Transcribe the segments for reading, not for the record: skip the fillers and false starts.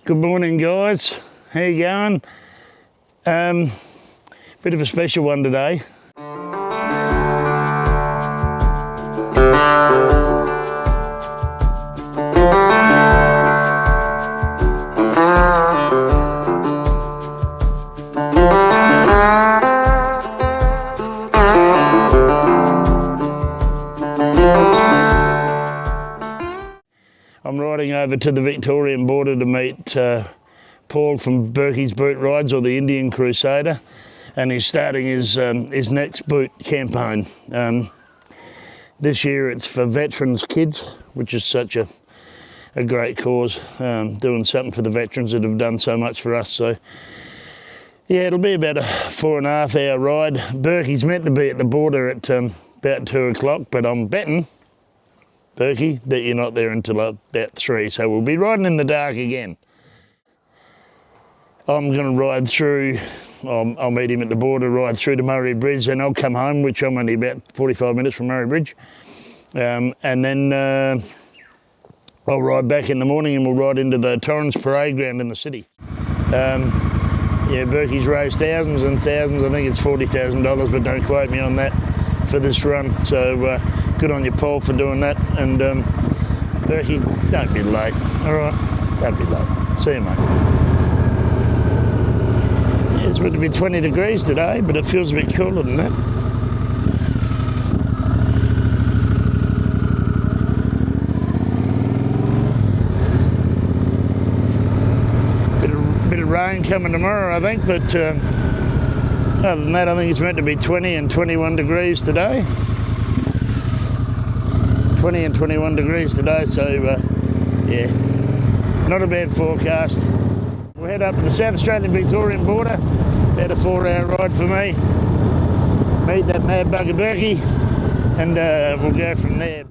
Good morning, guys. How you going? Bit of a special one today. I'm riding over to the Victorian border to meet Paul from Bourkeys Boot Rides, or the Indian Crusader, and he's starting his next boot campaign. This year it's for veterans' kids, which is such a great cause, doing something for the veterans that have done so much for us. So yeah, it'll be about a 4.5 hour ride. Bourkeys meant to be at the border at about 2 o'clock, but I'm betting, Bourkey, that you're not there until about 3, so we'll be riding in the dark again. I'm going to ride through, I'll meet him at the border, ride through to Murray Bridge, and I'll come home, which I'm only about 45 minutes from Murray Bridge, and then I'll ride back in the morning and we'll ride into the Torrens Parade Ground in the city. Yeah, Bourkeys raised thousands and thousands, I think it's $40,000, but don't quote me on that, for this run, so good on you, Paul, for doing that. And Bourkey, don't be late, all right? Don't be late. See you, mate. Yeah, it's meant to be 20 degrees today, but it feels a bit cooler than that. Bit of rain coming tomorrow, I think, but other than that, I think it's meant to be 20 and 21 degrees today. 20 and 21 degrees today, so yeah, not a bad forecast. We'll head up to the South Australian Victorian border, about a 4-hour ride for me. Meet that mad bugger Bourkey, and we'll go from there.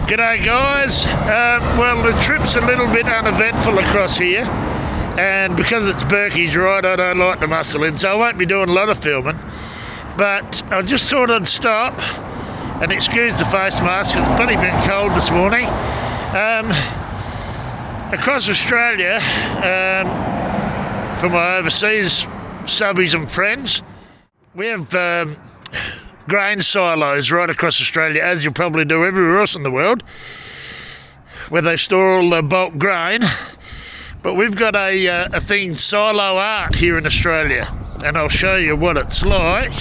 G'day, guys. Well, the trip's a little bit uneventful across here, and because it's Bourkey's ride, I don't like to muscle in, so I won't be doing a lot of filming, but I just thought I'd stop and excuse the face mask, it's bloody been cold this morning. Across Australia, for my overseas subbies and friends, we have grain silos right across Australia, as you probably do everywhere else in the world, where they store all the bulk grain. But we've got a thing, silo art, here in Australia, and I'll show you what it's like.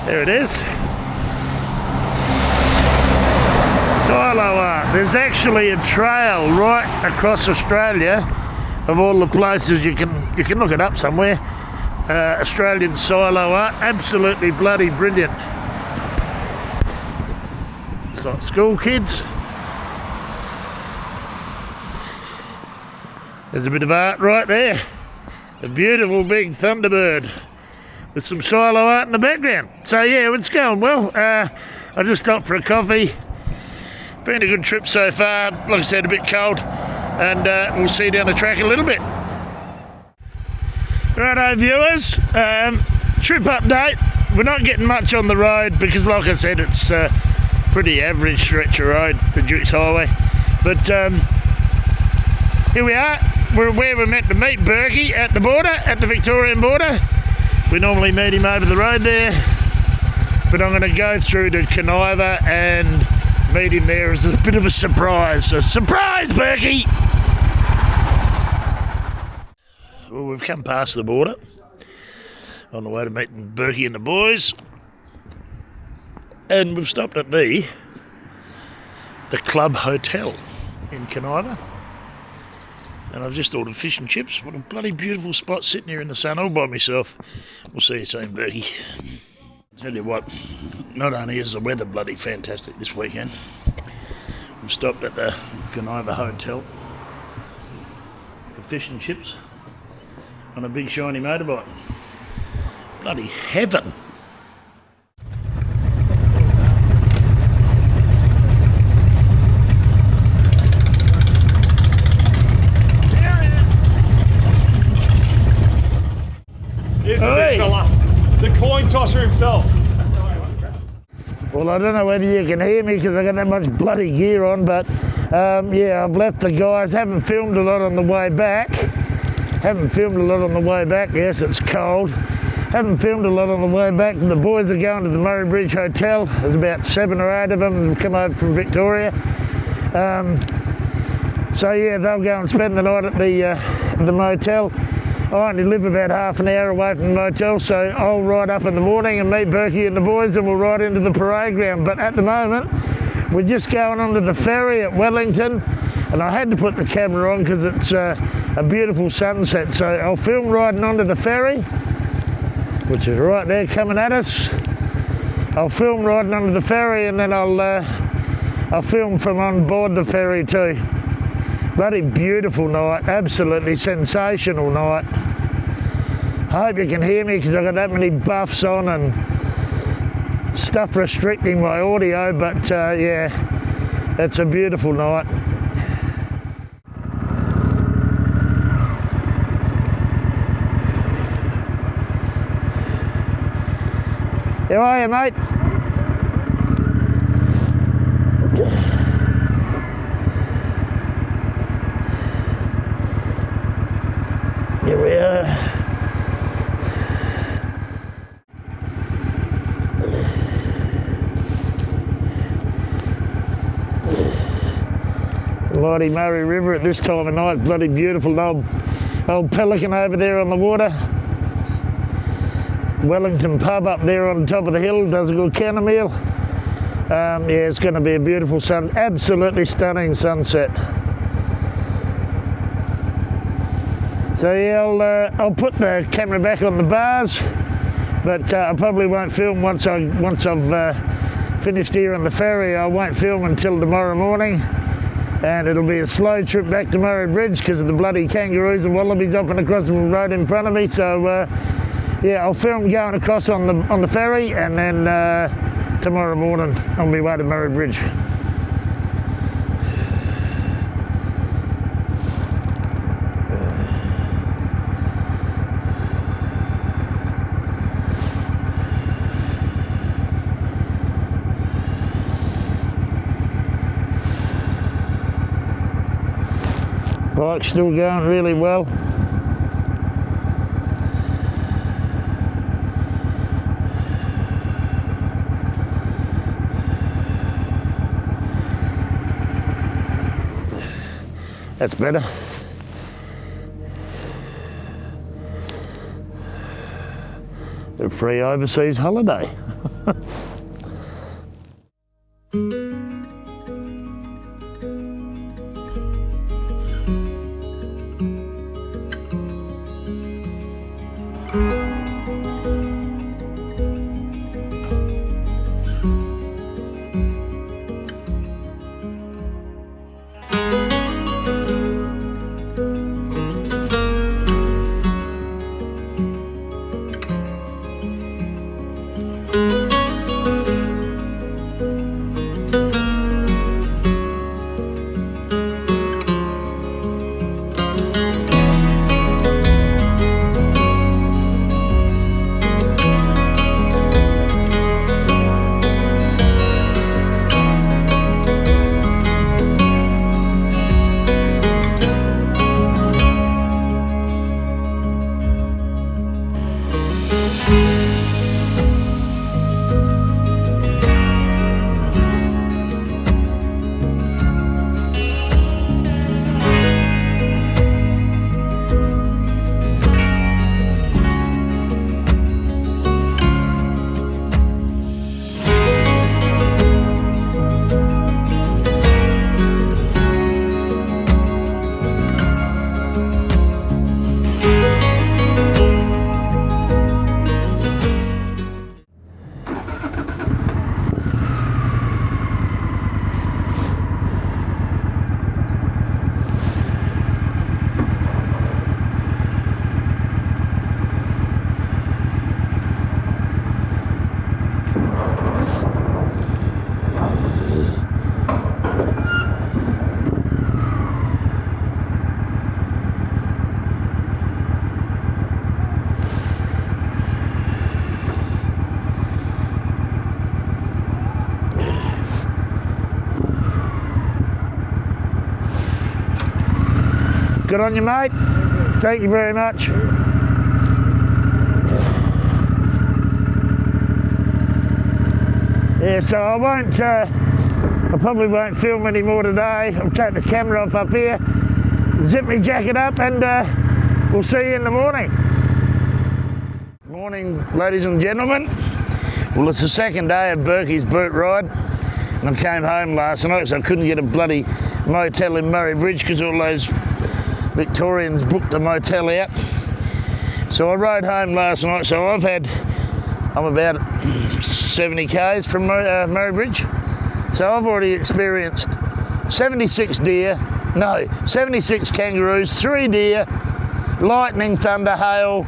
There it is. Silo art. There's actually a trail right across Australia of all the places you can look it up somewhere. Australian silo art, absolutely bloody brilliant. It's like school kids. There's a bit of art right there. A beautiful big thunderbird with some silo art in the background. So yeah, it's going well. I just stopped for a coffee. Been a good trip so far. Like I said, a bit cold, and we'll see you down the track a little bit. Righto, viewers. Trip update. We're not getting much on the road because, like I said, it's a pretty average stretch of road, the Dukes Highway. But here we are. We're where we're meant to meet Bourkey, at the border, at the Victorian border. We normally meet him over the road there, but I'm going to go through to Conniva and meet him there as a bit of a surprise. So, surprise, Bourkey! Well, we've come past the border on the way to meeting Bourkey and the boys, and we've stopped at the Club Hotel in Conniva. And I've just ordered fish and chips. What a bloody beautiful spot, sitting here in the sun all by myself. We'll see you soon, Bourkey. Tell you what, not only is the weather bloody fantastic this weekend, we've stopped at the Conniva Hotel for fish and chips on a big shiny motorbike. Bloody heaven. Here's the big fella, the coin tosser himself. Well, I don't know whether you can hear me because I got that much bloody gear on, but yeah, I've left the guys. Haven't filmed a lot on the way back. Yes, it's cold. Haven't filmed a lot on the way back. The boys are going to the Murray Bridge Hotel. There's about 7 or 8 of them who've come over from Victoria. So yeah, they'll go and spend the night at the motel. I only live about half an hour away from the motel, so I'll ride up in the morning and meet Berkey and the boys, and we'll ride into the parade ground. But at the moment, we're just going onto the ferry at Wellington, and I had to put the camera on because it's a beautiful sunset. So I'll film riding onto the ferry, which is right there coming at us. I'll film riding onto the ferry, and then I'll film from on board the ferry too. Bloody beautiful night, absolutely sensational night. I hope you can hear me because I've got that many buffs on and stuff restricting my audio, but yeah, it's a beautiful night. How are you, mate? Here we are. Mighty Murray River at this time of night, bloody beautiful. Old pelican over there on the water. Wellington pub up there on top of the hill does a good chamomile. Yeah, it's going to be a beautiful absolutely stunning sunset. So yeah, I'll put the camera back on the bars, but I probably won't film once I've finished here on the ferry. I won't film until tomorrow morning, and it'll be a slow trip back to Murray Bridge because of the bloody kangaroos and wallabies up and across the road in front of me. So yeah, I'll film going across on the ferry, and then tomorrow morning on my way to Murray Bridge. Bike's still going really well. That's better. A free overseas holiday. Good on you, mate. Thank you very much. Yeah, so I probably won't film any more today. I'll take the camera off up here, zip my jacket up, and we'll see you in the morning. Morning, ladies and gentlemen. Well, it's the second day of Bourkeys Boot Ride, and I came home last night so I couldn't get a bloody motel in Murray Bridge because all those Victorians booked the motel out. So I rode home last night, so I'm about 70 k's from Murray Bridge. So I've already experienced 76 kangaroos, 3 deer, lightning, thunder, hail,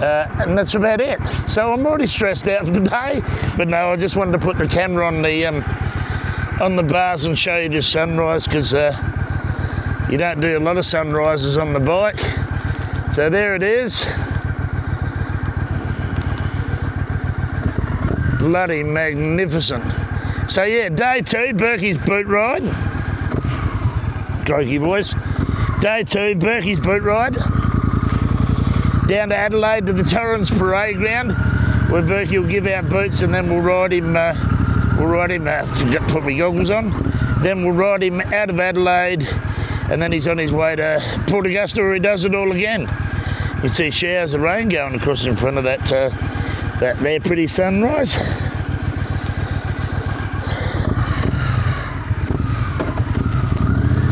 and that's about it. So I'm already stressed out for today, but no, I just wanted to put the camera on the bars and show you this sunrise, because you don't do a lot of sunrises on the bike. So there it is. Bloody magnificent. So yeah, day 2, Bourkeys Boot Ride. Croaky voice. Day 2, Bourkeys Boot Ride. Down to Adelaide to the Torrens Parade Ground, where Bourkey will give out boots, and then we'll ride him. Forgot to put my goggles on. Then we'll ride him out of Adelaide, and then he's on his way to Port Augusta, where he does it all again. You see showers of rain going across in front of that there pretty sunrise.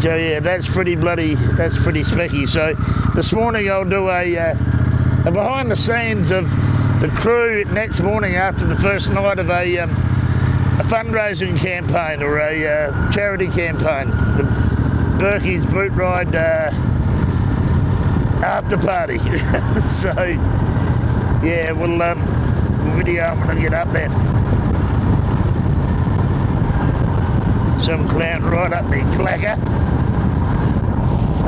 So yeah, that's pretty specky. So this morning I'll do a behind the scenes of the crew next morning after the first night of a fundraising campaign, or a charity campaign, the Bourkeys Boot Ride after party. So yeah, we'll video when I get up there. Some clown right up me clacker.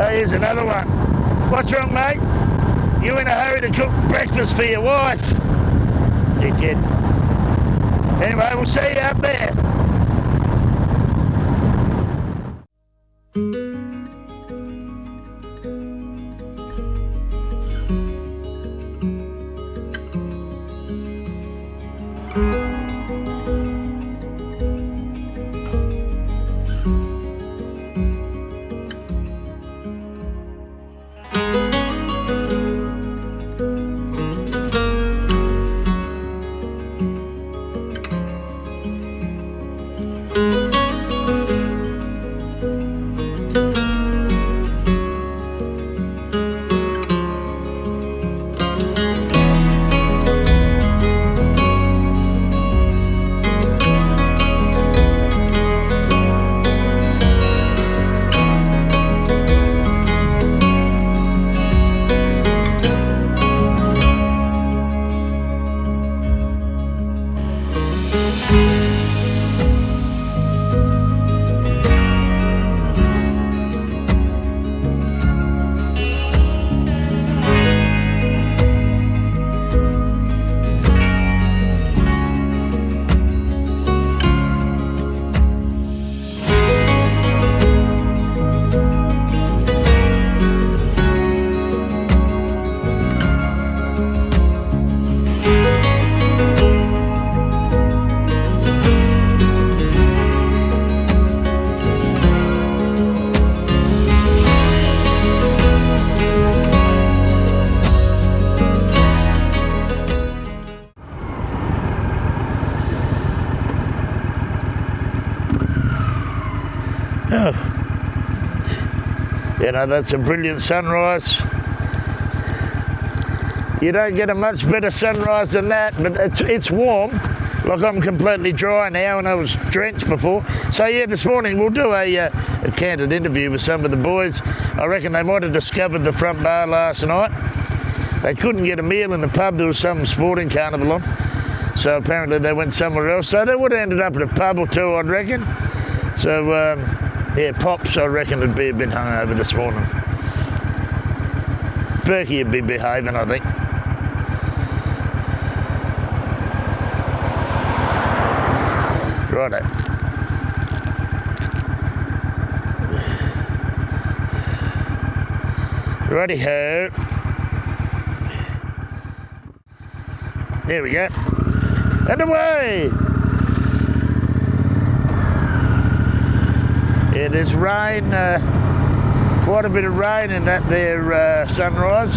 Oh, here's another one. What's wrong, mate? You in a hurry to cook breakfast for your wife? Dickhead. Anyway, we'll see you up there. You know, that's a brilliant sunrise. You don't get a much better sunrise than that, but it's warm. Like, I'm completely dry now and I was drenched before. So yeah, this morning we'll do a candid interview with some of the boys. I reckon they might have discovered the front bar last night. They couldn't get a meal in the pub. There was some sporting carnival on. So apparently they went somewhere else. So they would have ended up at a pub or two, I'd reckon. So yeah, Pops, I reckon, would be a bit hungover this morning. Berkey would be behaving, I think. Righto. Righty-ho. There we go. And away! Yeah, there's rain, quite a bit of rain in that there sunrise.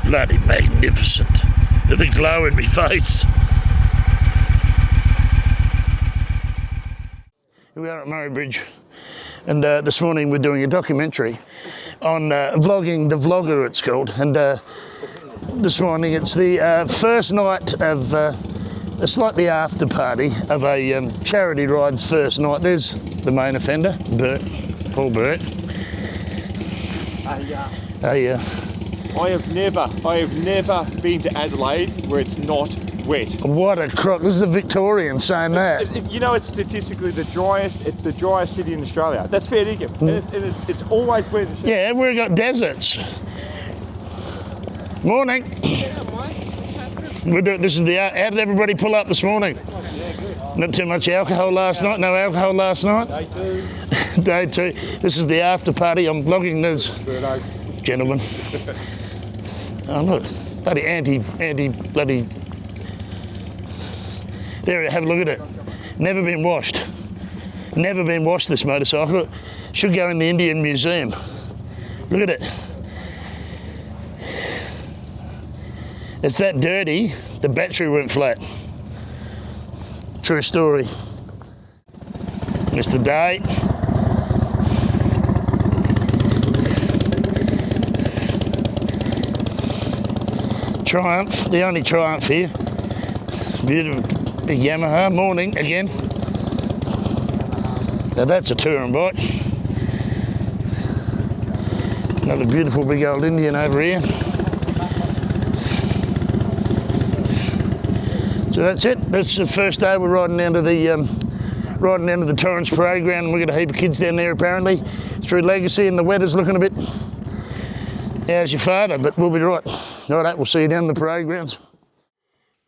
Bloody magnificent. The glow in my face. Here we are at Murray Bridge, and this morning we're doing a documentary on vlogging the vlogger, it's called, and this morning it's the first night of, it's like the after party of a charity ride's first night. There's the main offender, Burt, Paul Burt. I have never been to Adelaide where it's not wet. What a crock. This is a Victorian saying that. You know, it's statistically the driest city in Australia. That's fair dinkum. And it's always wet. Yeah, we've got deserts. Morning. This is how did everybody pull up this morning? Not too much alcohol last night? No alcohol last night? Day 2. Day 2. This is the after party. I'm vlogging this. Gentlemen. Oh look, bloody anti bloody. There, have a look at it. Never been washed. Never been washed, this motorcycle. Should go in the Indian Museum. Look at it. It's that dirty, the battery went flat. True story. Missed the day. Triumph, the only Triumph here. Beautiful big Yamaha. Morning again. Now that's a touring bike. Another beautiful big old Indian over here. So that's it. That's the first day we're riding down to the Torrens Parade Ground, and we've got a heap of kids down there apparently. Through Legacy, and the weather's looking a bit. How's your father? But we'll be right. All right, we'll see you down in the parade grounds.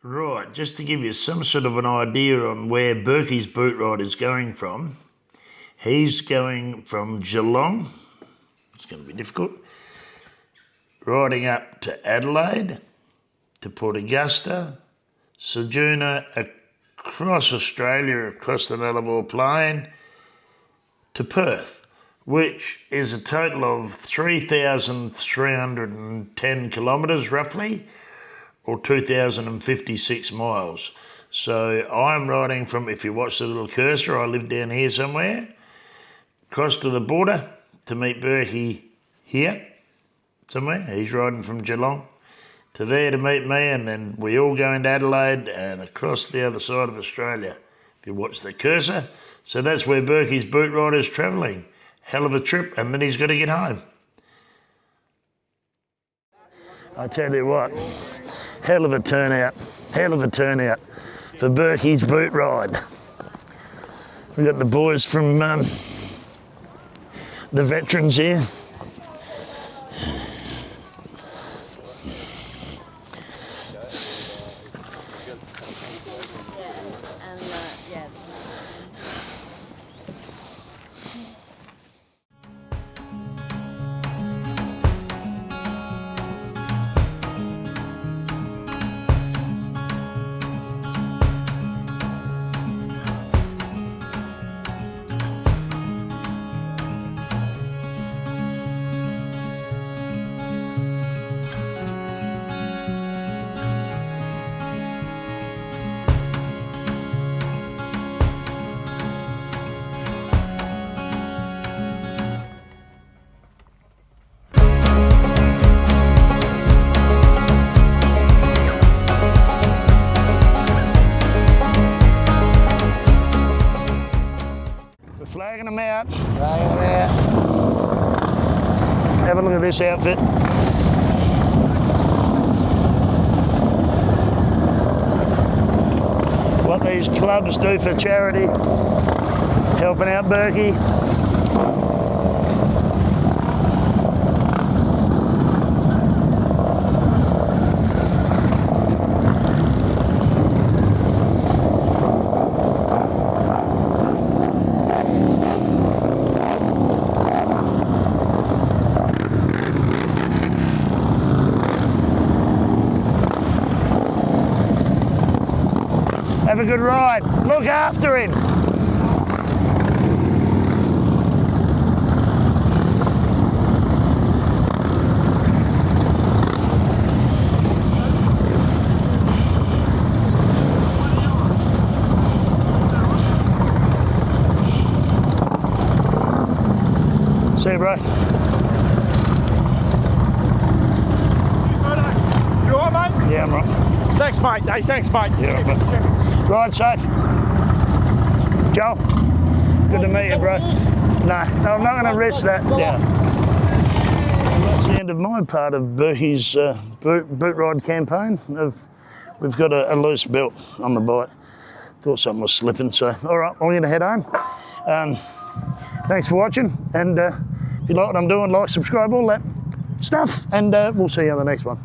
Right, just to give you some sort of an idea on where Bourkeys Boot Ride is going from. He's going from Geelong. It's going to be difficult. Riding up to Adelaide, to Port Augusta, Ceduna, across Australia, across the Nullarbor Plain, to Perth, which is a total of 3,310 kilometres roughly, or 2,056 miles. So I'm riding from, if you watch the little cursor, I live down here somewhere, across to the border to meet Berkey here somewhere. He's riding from Geelong to there to meet me, and then we all go into Adelaide and across the other side of Australia, if you watch the cursor. So that's where Bourkeys Boot Ride is travelling. Hell of a trip, and then he's got to get home. I tell you what, hell of a turnout for Bourkeys Boot Ride. We've got the boys from the veterans here. We're flagging them out. Flagging them out. Have a look at this outfit. What these clubs do for charity, helping out Bourke. Have a good ride. Look after him. See you, bro. You all right, mate? Yeah, I'm right. Thanks, mate. Hey, thanks, mate. Yeah, right, mate. Ride safe. Joel, good to meet you, bro. No, I'm not going to risk that. Yeah. That's the end of my part of Bourkeys boot ride campaign. We've got a loose belt on the bike. Thought something was slipping, so all right, I'm going to head home. Thanks for watching, and if you like what I'm doing, like, subscribe, all that stuff, and we'll see you on the next one.